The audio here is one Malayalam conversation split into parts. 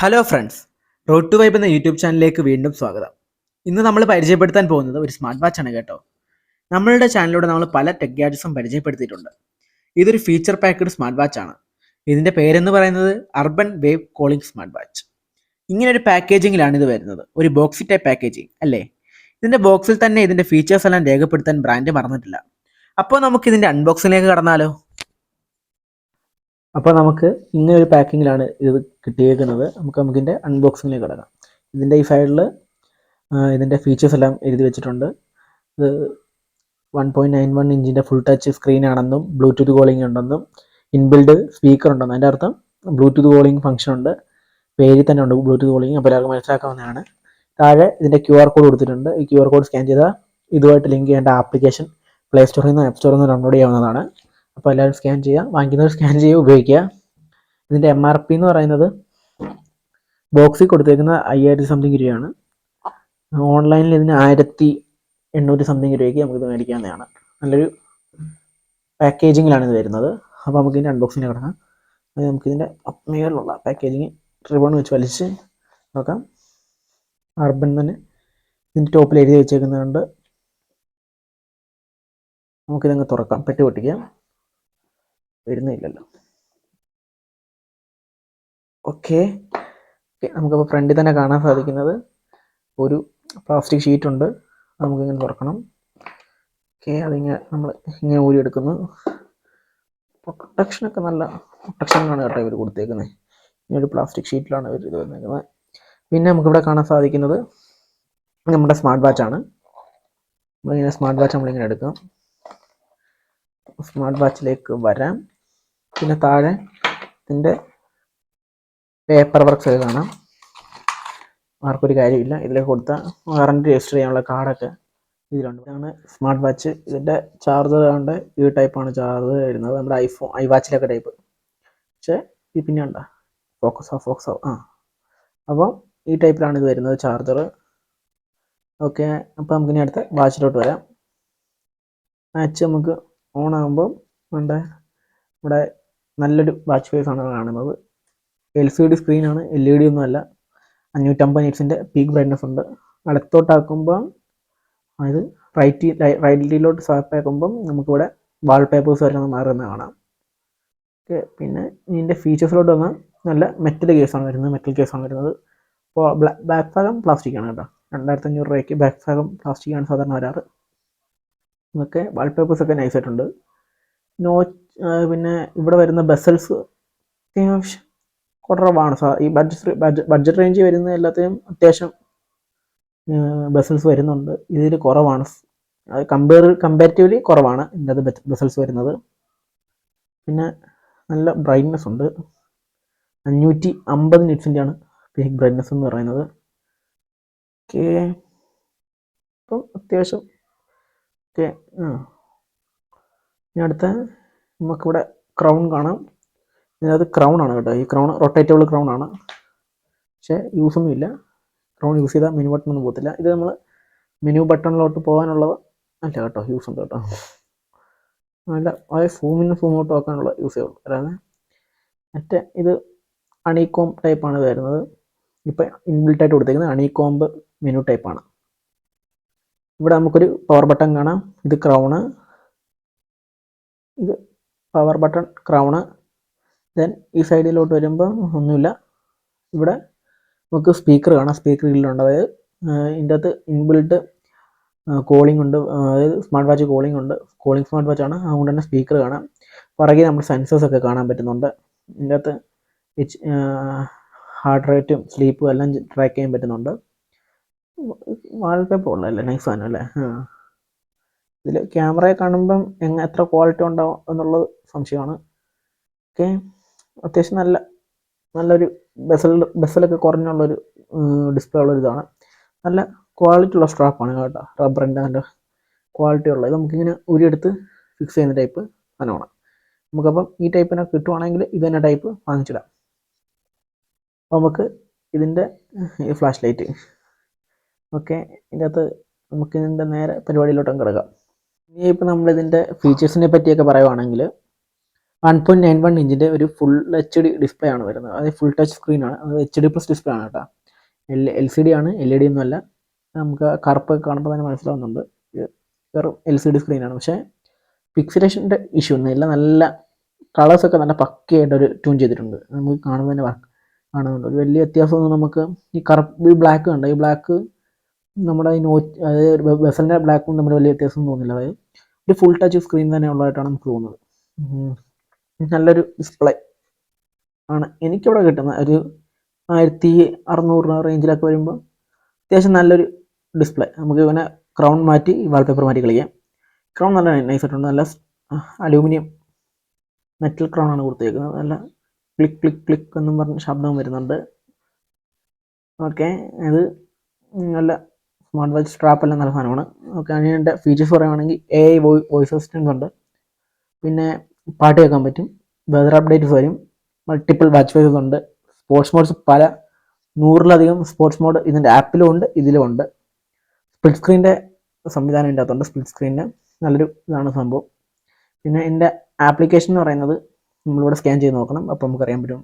Hello friends, road to vibe എന്ന യൂട്യൂബ് ചാനലിലേക്ക് വീണ്ടും സ്വാഗതം. ഇന്ന് നമ്മൾ പരിചയപ്പെടുത്താൻ പോകുന്നത് ഒരു സ്മാർട്ട് വാച്ച് ആണ് കേട്ടോ. നമ്മളുടെ ചാനലിലൂടെ നമ്മൾ പല ടെക് ഗാഡ്ജറ്റ്സും പരിചയപ്പെടുത്തിയിട്ടുണ്ട്. ഇതൊരു ഫീച്ചർ പാക്ക്ഡ് സ്മാർട്ട് വാച്ച് ആണ്. ഇതിൻ്റെ പേരെന്ന് പറയുന്നത് urban wave calling smart watch. ഇങ്ങനെ ഒരു പാക്കേജിങ്ങിലാണ് ഇത് വരുന്നത്, ഒരു ബോക്സി ടൈപ്പ് പാക്കേജിങ് അല്ലേ. ഇതിൻ്റെ ബോക്സിൽ തന്നെ ഇതിൻ്റെ ഫീച്ചേഴ്സ് എല്ലാം രേഖപ്പെടുത്താൻ ബ്രാൻഡ് മറന്നിട്ടില്ല. അപ്പോൾ നമുക്ക് ഇതിൻ്റെ അൺബോക്സിങ്ങിലേക്ക് കടന്നാലോ? അപ്പോൾ നമുക്ക് ഇങ്ങനെ ഒരു പാക്കിങ്ങിലാണ് ഇത് കിട്ടിയേക്കുന്നത്. നമുക്ക് ഇതിൻ്റെ അൺബോക്സിങ്ങിലേക്ക് കിടക്കാം. ഇതിൻ്റെ ഈ സൈഡിൽ ഇതിൻ്റെ ഫീച്ചേഴ്സ് എല്ലാം എഴുതി വെച്ചിട്ടുണ്ട്. ഇത് 1.91 ഇഞ്ചിൻ്റെ ഫുൾ ടച്ച് സ്ക്രീനാണെന്നും ബ്ലൂടൂത്ത് കോളിംഗ് ഉണ്ടെന്നും ഇൻബിൽഡ് സ്പീക്കർ ഉണ്ടെന്നും, അതിൻ്റെ അർത്ഥം ബ്ലൂടൂത്ത് കോളിംഗ് ഫംഗ്ഷൻ ഉണ്ട്, പേരിൽ തന്നെ ഉണ്ട് ബ്ലൂടൂത്ത് കോളിംഗ്. അപ്പോൾ എല്ലാവർക്കും മനസ്സിലാക്കാവുന്നതാണ്. താഴെ ഇതിൻ്റെ QR കോഡ് കൊടുത്തിട്ടുണ്ട്. ഈ QR കോഡ് സ്കാൻ ചെയ്താൽ ഇതുമായിട്ട് ലിങ്ക് ചെയ്യേണ്ട ആപ്ലിക്കേഷൻ പ്ലേ സ്റ്റോറിൽ നിന്ന് ആപ്പ് സ്റ്റോറിൽ നിന്ന് ഡൗൺലോഡ് ചെയ്യാവുന്നതാണ്. അപ്പോൾ എല്ലാവരും സ്കാൻ ചെയ്യുക, വാങ്ങിക്കുന്നവർ സ്കാൻ ചെയ്യുക, ഉപയോഗിക്കുക. ഇതിൻ്റെ MRP എന്ന് പറയുന്നത് ബോക്സിൽ കൊടുത്തേക്കുന്ന 5000 സംതിങ് രൂപയാണ്. ഓൺലൈനിൽ ഇതിന് 1800 സംതിങ് രൂപയ്ക്ക് നമുക്കിത് മേടിക്കാവുന്നതാണ്. നല്ലൊരു പാക്കേജിങ്ങിലാണ് ഇത് വരുന്നത്. അപ്പോൾ നമുക്കിതിൻ്റെ അൺബോക്സിങ്ങിൽ കിടക്കാം. അത് നമുക്കിതിൻ്റെ മേളിലുള്ള പാക്കേജിങ് റിബൺ വെച്ച് വലിച്ച് നോക്കാം. അർബൻ തന്നെ ഇതിൻ്റെ ടോപ്പിൽ എഴുതി വെച്ചേക്കുന്നുണ്ട്. നമുക്കിതങ്ങ് തുറക്കാം, പെട്ടി പൊട്ടിക്കാം. വരുന്നില്ലല്ലോ. ഓക്കെ, നമുക്കപ്പോൾ ഫ്രണ്ടിൽ തന്നെ കാണാൻ സാധിക്കുന്നത് ഒരു പ്ലാസ്റ്റിക് ഷീറ്റ് ഉണ്ട്. നമുക്കിങ്ങനെ തുറക്കണം. ഓക്കെ, അതിങ്ങനെ നമ്മൾ ഇങ്ങനെ ഊരിയെടുക്കുന്നു. പ്രൊട്ടക്ഷനൊക്കെ നല്ല പ്രൊട്ടക്ഷനാണ് കേട്ടോ ഇവർ കൊടുത്തേക്കുന്നത്. ഇങ്ങനൊരു പ്ലാസ്റ്റിക് ഷീറ്റിലാണ് ഇവർ ഇത് വന്നേക്കുന്നത്. പിന്നെ നമുക്കിവിടെ കാണാൻ സാധിക്കുന്നത് നമ്മുടെ സ്മാർട്ട് വാച്ചാണ്. നമ്മളിങ്ങനെ സ്മാർട്ട് വാച്ച് നമ്മളിങ്ങനെ എടുക്കാം. സ്മാർട്ട് വാച്ചിലേക്ക് വരാം. പിന്നെ താഴെ ഇതിൻ്റെ പേപ്പർ വർക്ക്സ് ഒക്കെ കാണാം. ആർക്കൊരു കാര്യമില്ല, ഇതിലേക്ക് കൊടുത്താൽ വാറണ്ടി രജിസ്റ്റർ ചെയ്യാനുള്ള കാർഡൊക്കെ ഇതിലുണ്ട്. ഇതാണ് സ്മാർട്ട് വാച്ച്. ഇതിൻ്റെ ചാർജർ കൊണ്ട് ഈ ടൈപ്പാണ് ചാർജർ വരുന്നത്, നമ്മുടെ ഐ വാച്ചിലൊക്കെ ടൈപ്പ്. പക്ഷേ ഇത് പിന്നെ ഉണ്ടോ ഫോക്കസ് അപ്പോൾ ഈ ടൈപ്പിലാണ് ഇത് വരുന്നത് ചാർജർ. ഓക്കെ, അപ്പോൾ നമുക്കിനി അടുത്ത വാച്ചിലോട്ട് വരാം. വാച്ച് നമുക്ക് ഓൺ ആകുമ്പോൾ നമ്മുടെ നല്ലൊരു വാച്ച് ഫേസ് ആണ് കാണുന്നത്. LCD സ്ക്രീനാണ്, LED ഒന്നും അല്ല. 550 നിറ്റ്സിൻ്റെ പീക്ക് ബ്രൈറ്റ്നസ് ഉണ്ട്. അടുത്തോട്ടാക്കുമ്പം അതായത് റൈറ്റിലോട്ട് സ്വാപ്പ് ആക്കുമ്പം നമുക്കിവിടെ വാൾപേപ്പേഴ്സ് വരെ മാറുന്നത് കാണാം. ഓക്കെ, പിന്നെ ഇതിൻ്റെ ഫീച്ചേഴ്സിലോട്ട് വന്നാൽ നല്ല മെറ്റൽ കേസാണ് വരുന്നത്. അപ്പോൾ ബാക്ക് ഭാഗം പ്ലാസ്റ്റിക് ആണ് കേട്ടോ. 2500 രൂപയ്ക്ക് ബാക്ക് ഭാഗം പ്ലാസ്റ്റിക്കാണ് സാധാരണ വരാറ്. ഇതൊക്കെ വാൾപേപ്പേഴ്സൊക്കെ നൈസായിട്ടുണ്ട്. പിന്നെ ഇവിടെ വരുന്ന ബസൽസ് അത്യാവശ്യം കുറവാണ്. ഈ ബഡ്ജറ്റ് റേഞ്ച് വരുന്ന എല്ലാത്തിനും അത്യാവശ്യം ബസൽസ് വരുന്നുണ്ട്. ഇതിൽ കുറവാണ്, അത് കമ്പാരിറ്റീവ്ലി കുറവാണ് ഇതിൻ്റെ അത് ബസൽസ് വരുന്നത്. പിന്നെ നല്ല ബ്രൈറ്റ്നസ് ഉണ്ട്. 550 നിറ്റ്സിൻ്റെയാണ് പീക്ക് ബ്രൈറ്റ്നസ് എന്ന് പറയുന്നത്. ഓക്കെ, അപ്പം അത്യാവശ്യം ഓക്കെ. ഇനി അടുത്ത നമുക്കിവിടെ ക്രൗൺ കാണാം. ഇതിനകത്ത് ക്രൗൺ ആണ് കേട്ടോ. ഈ ക്രൗൺ റൊട്ടേറ്റബിൾ ക്രൗൺ ആണ്, പക്ഷേ യൂസൊന്നുമില്ല. ക്രൗൺ യൂസ് ചെയ്താൽ മെനു ബട്ടൺ ഒന്നും പോകത്തില്ല. ഇത് നമ്മൾ മെനു ബട്ടണിലോട്ട് പോകാനുള്ളത് അല്ല കേട്ടോ, യൂസ് ഉണ്ട് കേട്ടോ. അല്ല, അതായത് സൂമിനോട്ട് നോക്കാനുള്ള യൂസേ ഉള്ളൂ. അല്ലാതെ മറ്റേ ഇത് അണീകോംബ് ടൈപ്പാണ് വരുന്നത്. ഇപ്പം ഇൻബിൽട്ടായിട്ട് കൊടുത്തേക്കുന്നത് അണീകോംബ് മെനു ടൈപ്പാണ്. ഇവിടെ നമുക്കൊരു പവർ ബട്ടൺ കാണാം. ഇത് ക്രൗണ്, ഇത് പവർ ബട്ടൺ ക്രൗണ്. ദെൻ ഈ സൈഡിലോട്ട് വരുമ്പോൾ ഒന്നുമില്ല. ഇവിടെ നമുക്ക് സ്പീക്കർ കാണാം. സ്പീക്കർ ഇതിലുണ്ട്. അതായത് ഇതിൻ്റെ അകത്ത് ഇൻബിൽട്ട് കോളിംഗ് ഉണ്ട്. അതായത് സ്മാർട്ട് വാച്ച് കോളിംഗ് ഉണ്ട്. കോളിംഗ് സ്മാർട്ട് വാച്ചാണ്, അതുകൊണ്ട് തന്നെ സ്പീക്കർ കാണാം. പുറകെ നമ്മൾ സെൻസേഴ്സ് ഒക്കെ കാണാൻ പറ്റുന്നുണ്ട്. ഇതിൻ്റെ അകത്ത് ഹാർട്ട് റേറ്റും സ്ലീപ്പും എല്ലാം ട്രാക്ക് ചെയ്യാൻ പറ്റുന്നുണ്ട്. വാൾപേപ്പർ ഉള്ളതല്ലേ, നൈസ് സാധനം അല്ലേ. ഇതിൽ ക്യാമറയെ കാണുമ്പം എത്ര ക്വാളിറ്റി ഉണ്ടാവും എന്നുള്ളത് സംശയമാണ്. ഓക്കെ, അത്യാവശ്യം നല്ലൊരു ബസലൊക്കെ കുറഞ്ഞുള്ളൊരു ഡിസ്പ്ലേ ഉള്ളൊരിതാണ്. നല്ല ക്വാളിറ്റി ഉള്ള സ്ട്രാപ്പാണ് കേട്ടോ. റബ്ബറിൻ്റെ നല്ല ക്വാളിറ്റി ഉള്ളത്. ഇത് നമുക്കിങ്ങനെ ഉരിയെടുത്ത് ഫിക്സ് ചെയ്യുന്ന ടൈപ്പ് സാധനമാണ്. നമുക്കപ്പം ഈ ടൈപ്പിനെ കിട്ടുവാണെങ്കിൽ ഇത് തന്നെ ടൈപ്പ് വാങ്ങിച്ചിടാം. അപ്പോൾ നമുക്ക് ഇതിൻ്റെ ഫ്ലാഷ് ലൈറ്റ്. ഓക്കെ, ഇതിൻ്റെ അകത്ത് നമുക്കിതിൻ്റെ നേരെ പരിപാടിയിലോട്ടും കിടക്കാം. ഇനി ഇപ്പോൾ നമ്മളിതിൻ്റെ ഫീച്ചേഴ്സിനെ പറ്റിയൊക്കെ പറയുവാണെങ്കിൽ 1.91 ഇഞ്ചിൻ്റെ ഒരു ഫുൾ HD ഡിസ്പ്ലേ ആണ് വരുന്നത്. അത് ഫുൾ ടച്ച് സ്ക്രീനാണ്, അത് HD പ്ലസ് ഡിസ്പ്ലേ ആണ് കേട്ടോ. LCD ആണ്, LED ഒന്നും അല്ല. നമുക്ക് കറുപ്പ് കാണുമ്പോൾ തന്നെ മനസ്സിലാവുന്നുണ്ട് ഇത് വെറും LCD സ്ക്രീനാണ്. പക്ഷേ പിക്സലേഷൻ്റെ ഇഷ്യൂ ഒന്നുമില്ല, നല്ല കളേഴ്സൊക്കെ നല്ല പക്കയായിട്ടൊരു ട്യൂൺ ചെയ്തിട്ടുണ്ട്. നമുക്ക് കാണുമ്പോൾ തന്നെ കാണുന്നുണ്ട്, ഒരു വലിയ വ്യത്യാസമൊന്നും നമുക്ക് ഈ കറുപ്പ് ബ്ലാക്ക് കണ്ട ഈ ബ്ലാക്ക് നമ്മുടെ ഈ അതായത് ബെസലിൻ്റെ ബ്ലാക്കും തമ്മിൽ വലിയ വ്യത്യാസം തോന്നുന്നില്ല. അതായത് ഒരു ഫുൾ ടച്ച് സ്ക്രീൻ തന്നെ ഉള്ളതായിട്ടാണ് നമുക്ക് തോന്നുന്നത്. നല്ലൊരു ഡിസ്പ്ലേ ആണ് എനിക്കിവിടെ കിട്ടുന്നത്. ഒരു 1600 റേഞ്ചിലൊക്കെ വരുമ്പോൾ അത്യാവശ്യം നല്ലൊരു ഡിസ്പ്ലേ. നമുക്ക് ഇങ്ങനെ ക്രൗൺ മാറ്റി വാൾപേപ്പർ മാറ്റി കളിക്കാം. ക്രൗൺ നല്ല നൈസായിട്ടുണ്ട്, നല്ല അലൂമിനിയം മെറ്റൽ ക്രൗൺ ആണ് കൊടുത്തേക്കുന്നത്. നല്ല ക്ലിക്ക് ക്ലിക്ക് ക്ലിക്ക് എന്നും പറഞ്ഞ ശബ്ദം വരുന്നുണ്ട്. ഓക്കെ, ഇത് നല്ല സ്മാർട്ട് വാച്ച് സ്ട്രാപ്പെല്ലാം നല്ല സാധനമാണ്. ഓക്കെ, അതിൻ്റെ ഫീച്ചേഴ്സ് പറയുകയാണെങ്കിൽ AI വോയിസ് അസിസ്റ്റൻസ് ഉണ്ട്, പിന്നെ പാട്ട് കേൾക്കാൻ പറ്റും, വെതർ അപ്ഡേറ്റ്സ് വരും, മൾട്ടിപ്പിൾ വാച്ച് ഫേസസ് ഉണ്ട്, സ്പോർട്സ് മോഡ്സ് പല 100-ലധികം സ്പോർട്സ് മോഡ് ഇതിൻ്റെ ആപ്പിലും ഉണ്ട്, ഇതിലും ഉണ്ട്. സ്പ്ലിറ്റ് സ്ക്രീനിൻ്റെ സംവിധാനം ഇതിൻ്റെ അകത്തുണ്ട്. സ്പ്ലിറ്റ് സ്ക്രീനിൻ്റെ നല്ലൊരു ഇതാണ് സംഭവം. പിന്നെ എൻ്റെ ആപ്ലിക്കേഷൻ എന്ന് പറയുന്നത് നമ്മളിവിടെ സ്കാൻ ചെയ്ത് നോക്കണം, അപ്പോൾ നമുക്ക് അറിയാൻ പറ്റും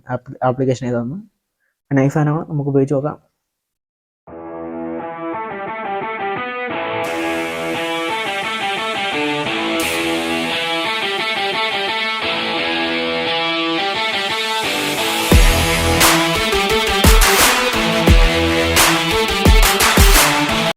ആപ്ലിക്കേഷൻ ഏതാണെന്ന്. നൈസ് സാധനമാണ്, നമുക്ക് ഉപയോഗിച്ച് നോക്കാം.